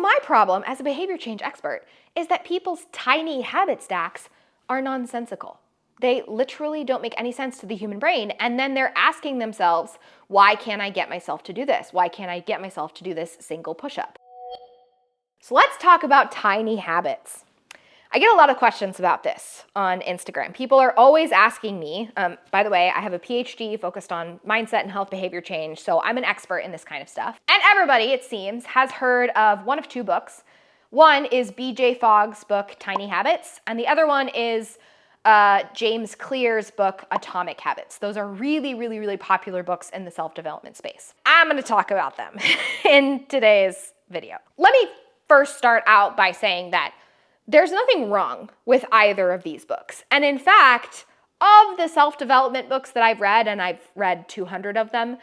my problem as a behavior change expert is that people's tiny habit stacks are nonsensical. They literally don't make any sense to the human brain. And then they're asking themselves, why can't I get myself to do this? Why can't I get myself to do this single push-up? So let's talk about tiny habits. I get a lot of questions about this on Instagram. People are always asking me, by the way, I have a PhD focused on mindset and health behavior change, so I'm an expert in this kind of stuff. And everybody, it seems, has heard of one of two books. One is BJ Fogg's book, Tiny Habits, and the other one is James Clear's book, Atomic Habits. Those are really, really, really popular books in the self-development space. I'm gonna talk about them in today's video. Let me first start out by saying that there's nothing wrong with either of these books. And in fact, of the self-development books that I've read, and I've read 200 of them,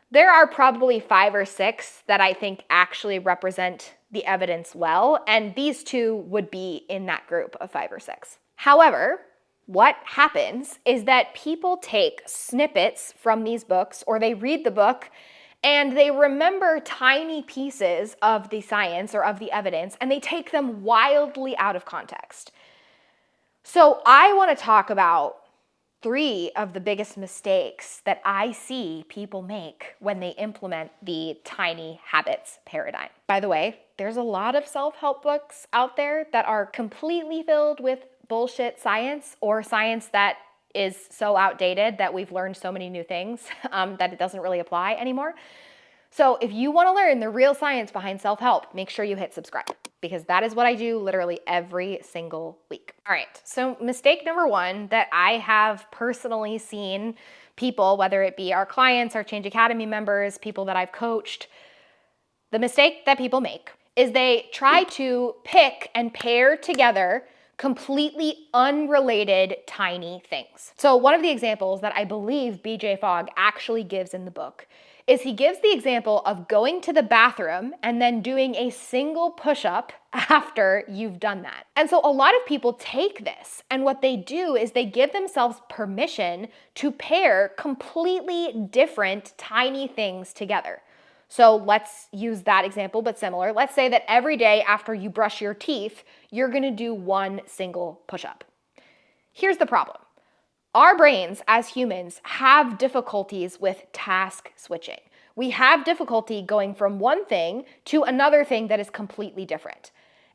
there are probably 5 or 6 that I think actually represent the evidence well, and these two would be in that group of 5 or 6. However, what happens is that people take snippets from these books, or they read the book and they remember tiny pieces of the science or of the evidence, and they take them wildly out of context. So I want to talk about 3 of the biggest mistakes that I see people make when they implement the tiny habits paradigm. By the way, there's a lot of self-help books out there that are completely filled with bullshit science, or science that is so outdated that we've learned so many new things that it doesn't really apply anymore. So if you want to learn the real science behind self-help, make sure you hit subscribe, because that is what I do literally every single week. All right, so mistake number 1 that I have personally seen people, whether it be our clients, our Change Academy members, people that I've coached, the mistake that people make is they try to pick and pair together completely unrelated tiny things. So one of the examples that I believe BJ Fogg actually gives in the book is he gives the example of going to the bathroom and then doing a single push-up after you've done that. And so a lot of people take this, and what they do is they give themselves permission to pair completely different tiny things together. So let's use that example, but similar. Let's say that every day after you brush your teeth, you're gonna do one single push-up. Here's the problem. Our brains as humans have difficulties with task switching. We have difficulty going from one thing to another thing that is completely different.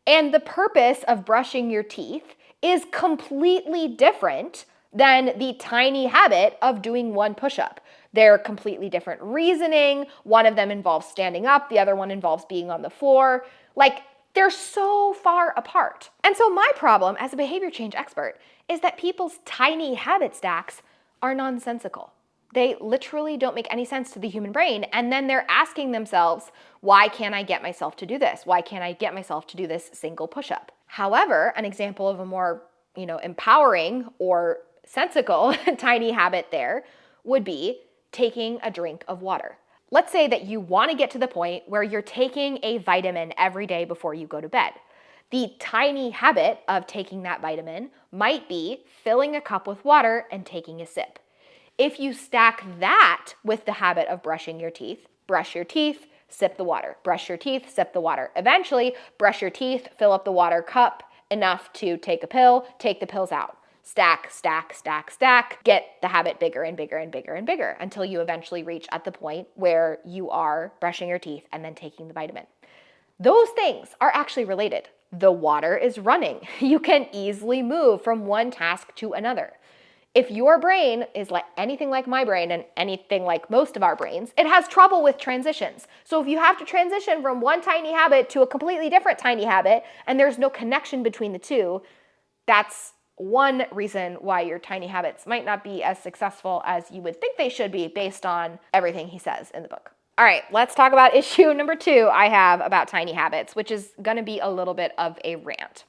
And the purpose of brushing your teeth is completely different than the tiny habit of doing one push-up. They're completely different reasoning. One of them involves standing up. The other one involves being on the floor. Like, they're so far apart. And so my problem as a behavior change expert is that people's tiny habit stacks are nonsensical. They literally don't make any sense to the human brain. And then they're asking themselves, why can't I get myself to do this? Why can't I get myself to do this single push-up? However, an example of a more, empowering or sensical tiny habit there would be taking a drink of water. Let's say that you want to get to the point where you're taking a vitamin every day before you go to bed. The tiny habit of taking that vitamin might be filling a cup with water and taking a sip. If you stack that with the habit of brushing your teeth, brush your teeth, sip the water, brush your teeth, sip the water. Eventually, brush your teeth, fill up the water cup enough to take a pill, take the pills out. Stack, stack, stack, stack, get the habit bigger and bigger and bigger and bigger until you eventually reach at the point where you are brushing your teeth and then taking the vitamin. Those things are actually related. The water is running. You can easily move from one task to another. If your brain is like anything like my brain and anything like most of our brains, it has trouble with transitions. So if you have to transition from one tiny habit to a completely different tiny habit and there's no connection between the two, that's one reason why your tiny habits might not be as successful as you would think they should be based on everything he says in the book. All right, let's talk about issue number 2 I have about tiny habits, which is gonna be a little bit of a rant.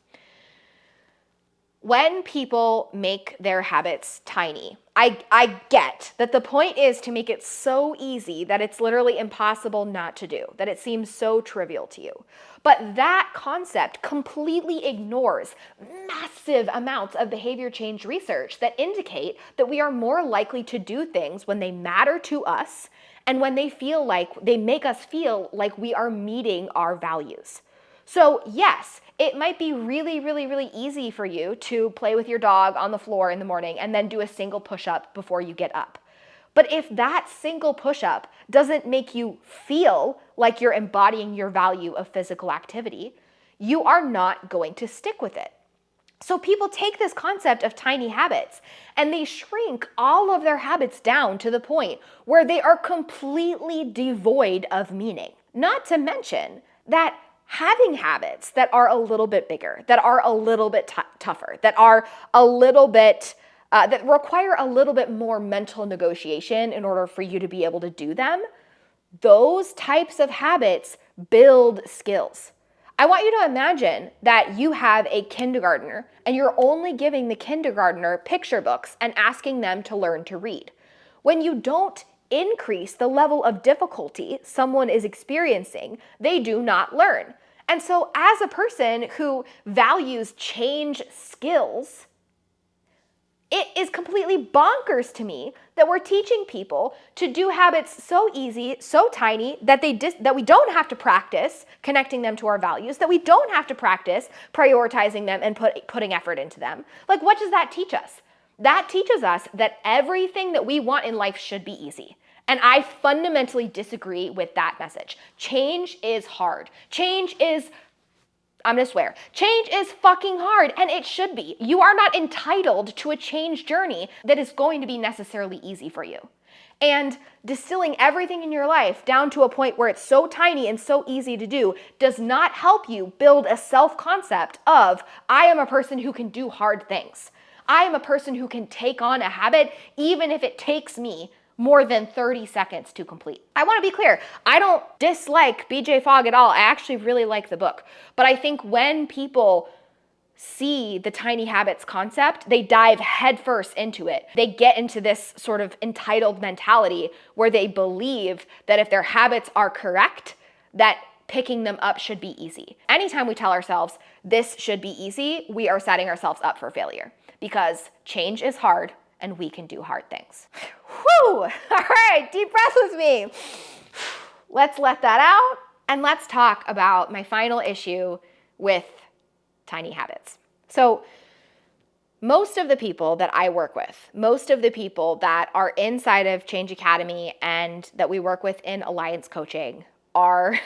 When people make their habits tiny, I get that the point is to make it so easy that it's literally impossible not to do, that it seems so trivial to you. But that concept completely ignores massive amounts of behavior change research that indicate that we are more likely to do things when they matter to us and when they make us feel like we are meeting our values. So yes, it might be really, really, really easy for you to play with your dog on the floor in the morning and then do a single push-up before you get up. But if that single push-up doesn't make you feel like you're embodying your value of physical activity, you are not going to stick with it. So people take this concept of tiny habits and they shrink all of their habits down to the point where they are completely devoid of meaning. Not to mention that having habits that are a little bit bigger, that are a little bit tougher, that are a little bit that require a little bit more mental negotiation in order for you to be able to do them, those types of habits build skills. I want you to imagine that you have a kindergartner and you're only giving the kindergartner picture books and asking them to learn to read. When you don't increase the level of difficulty someone is experiencing, they do not learn. And so as a person who values change skills, it is completely bonkers to me that we're teaching people to do habits so easy, so tiny, that we don't have to practice connecting them to our values, that we don't have to practice prioritizing them and putting effort into them. Like, what does that teach us? That teaches us that everything that we want in life should be easy. And I fundamentally disagree with that message. Change is hard. I'm gonna swear. Change is fucking hard, and it should be. You are not entitled to a change journey that is going to be necessarily easy for you. And distilling everything in your life down to a point where it's so tiny and so easy to do does not help you build a self-concept of, I am a person who can do hard things. I am a person who can take on a habit even if it takes me more than 30 seconds to complete. I want to be clear. I don't dislike BJ Fogg at all. I actually really like the book. But I think when people see the tiny habits concept, they dive headfirst into it. They get into this sort of entitled mentality where they believe that if their habits are correct, that picking them up should be easy. Anytime we tell ourselves this should be easy, we are setting ourselves up for failure because change is hard and we can do hard things. Whew! All right, deep breath with me. Let's let that out and let's talk about my final issue with tiny habits. So most of the people that I work with, most of the people that are inside of Change Academy and that we work with in Alliance Coaching are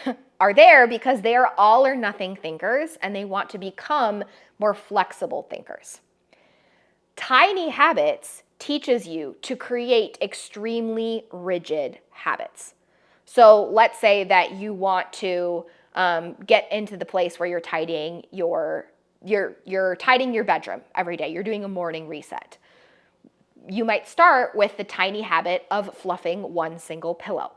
there because they are all or nothing thinkers and they want to become more flexible thinkers. Tiny habits teaches you to create extremely rigid habits. So let's say that you want to get into the place where you're tidying you're tidying your bedroom every day. You're doing a morning reset. You might start with the tiny habit of fluffing one single pillow.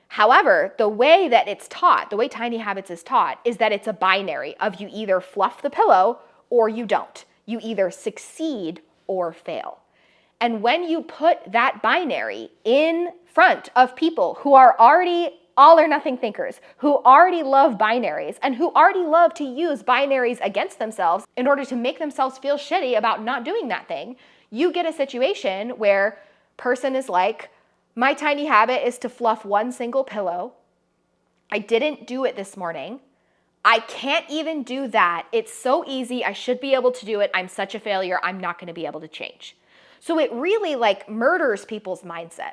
However, the way that it's taught, the way tiny habits is taught, is that it's a binary of you either fluff the pillow or you don't. You either succeed or fail. And when you put that binary in front of people who are already all or nothing thinkers, who already love binaries and who already love to use binaries against themselves in order to make themselves feel shitty about not doing that thing, you get a situation where person is like, my tiny habit is to fluff one single pillow. I didn't do it this morning. I can't even do that. It's so easy. I should be able to do it. I'm such a failure. I'm not going to be able to change. So it really like murders people's mindset.